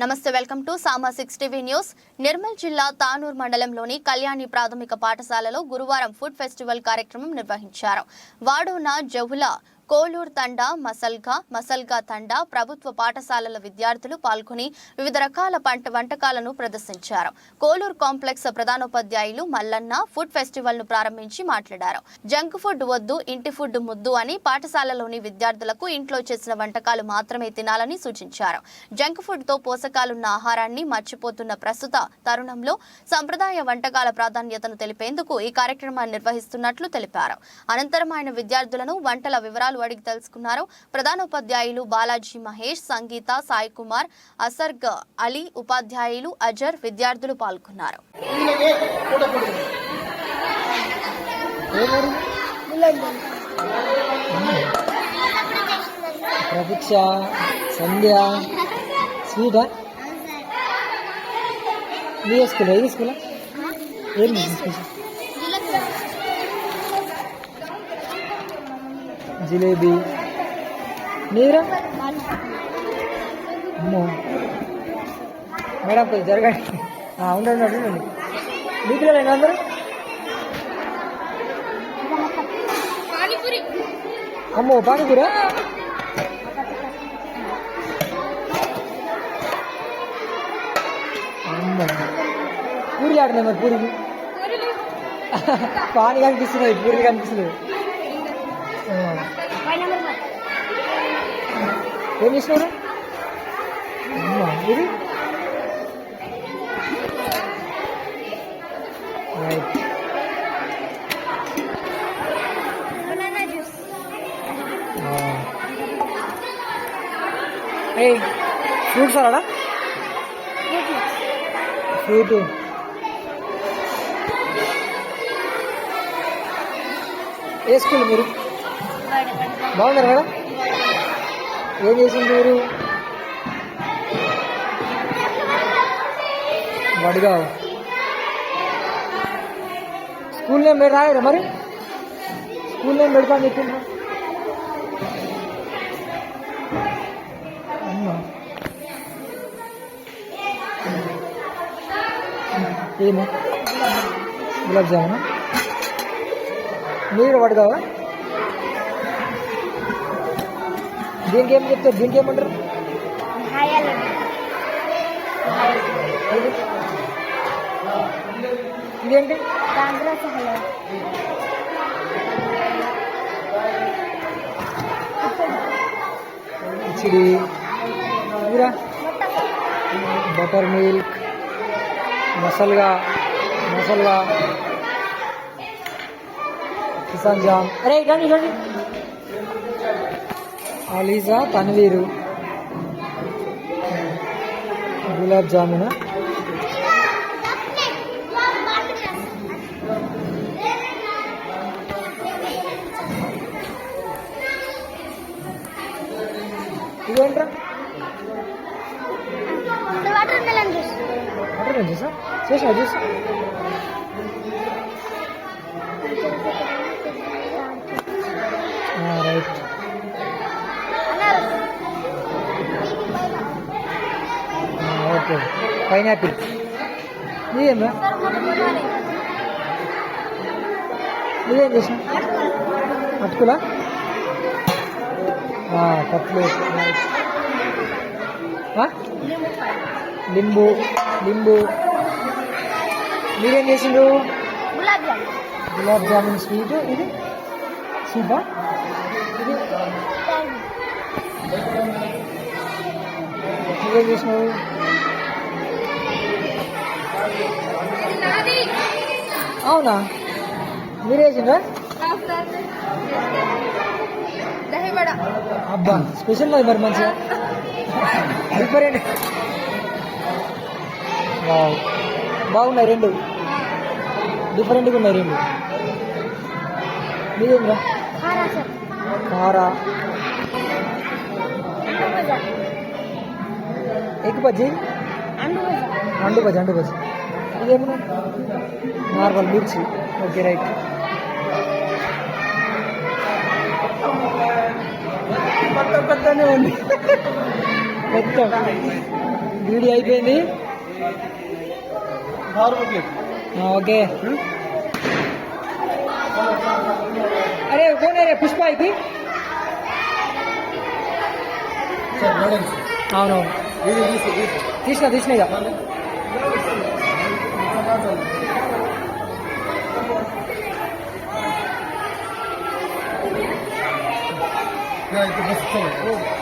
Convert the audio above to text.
నమస్తే, welcome to Sama 6 TV news. Nirmal జిల్లా తానూర్ మండలంలోని కళ్యాణి ప్రాథమిక పాఠశాలలో గురువారం ఫుడ్ ఫెస్టివల్ కార్యక్రమం నిర్వహించారు. వాడోన జహుల కోలూర్ తండా మసల్గా తండా ప్రభుత్వ పాఠశాలల విద్యార్థులు పాల్గొని వివిధ రకాల వంటకాలను ప్రదర్శించారు. కోలూర్ కాంప్లెక్స్ ప్రధానోపాధ్యాయులు మల్లన్న ఫుడ్ ఫెస్టివల్ ను ప్రారంభించి మాట్లాడారు. జంక్ ఫుడ్ వద్దు, ఇంటి ఫుడ్ ముద్దు అని పాఠశాలలోని విద్యార్థులకు ఇంట్లో చేసిన వంటకాలు మాత్రమే తినాలని సూచించారు. జంక్ ఫుడ్ తో పోషకాలున్న ఆహారాన్ని మర్చిపోతున్న ప్రస్తుత తరుణంలో సంప్రదాయ వంటకాల ప్రాధాన్యతను తెలిపేందుకు ఈ కార్యక్రమాన్ని నిర్వహిస్తున్నట్లు తెలిపారు. అనంతరం ఆయన విద్యార్థులను వంటల వివరాలు అడిగి తెలుసుకున్నారు. ప్రధానోపాధ్యాయులు బాలాజీ మహేష్, సంగీత, సాయి కుమార్, అసర్గ్ అలీ, ఉపాధ్యాయులు అజర్, విద్యార్థులు పాల్గొన్నారు. ప్రతీక్ష, సంధ్య, స్వీటా మీ స్కూల్ ఏ స్కూల్ ఏం జిలేబీ మీరా అమ్మో మేడం కొంచెం జరగండి. ఉండండి మీ పిల్లలు అందరూ అమ్మో పానీపూరా అమ్మో పూరి ఆడుతున్నాయి. మరి పూరికి పానీ కనిపిస్తున్నాయి, పూరి కనిపిస్తున్నాయి. ఏం చేసినారు ఇది? ఫ్రూట్ సలాడా? ఫ్రూట్ ఏ స్కూల్ మీరు? బాగున్నారు మేడం. ఏం చేసింది మీరు? వడిగా స్కూల్ నేమ్ మీరు రాయరా? మరి స్కూల్ నేమ్ పెడతా అని చెప్పిండ్రా? అమ్మా ఏమో గులాబ్ జామునా? మీరు వడగావా? దీనికి ఏం చెప్తారు? దీనికి ఏమంటారు? ఇదేంటి? కిచిడి, బటర్ మిల్క్, మసల్గా కిసాన్ జామ్. అరే ఇటండి ఇటండి. అలీజా, తన్వీరు, గులాబ్ జామున, ఇదేంట్రా? వాటర్ మెలన్ జ్యూసా? చేసా జ్యూస్? రైట్. ఓకే. పైనాపిల్ ఇదేమా? ఇదేం చేసా? అటుకులా? కట్లెట్, లింబు. మీరేం చేసిండ్రు? గులాబ్ జామున్ స్వీట్. ఇది సూపా? ఇది మీరేం చేసినావు? అవునా, మీరే చేసిండ్రా? అబ్బా స్పెషల్ అది మరి, మంచిగా డిఫరెంట్. బాగున్నాయి రెండు, డిఫరెంట్గా ఉన్నాయి రెండు. మీదేంద్రా? కారా, ఎగ్ బజ్జీ, అండు బజ్జీ. ఇదేమన్నా? నార్మల్ మిర్చి. Okay right. పెద్దనే ఉంది మొత్తం. గ్రీడీ అయిపోయింది. ఓకే. అరే కోనే రే పుష్ప ఇది. అవునవును తీసిన ఇక Yeah, it's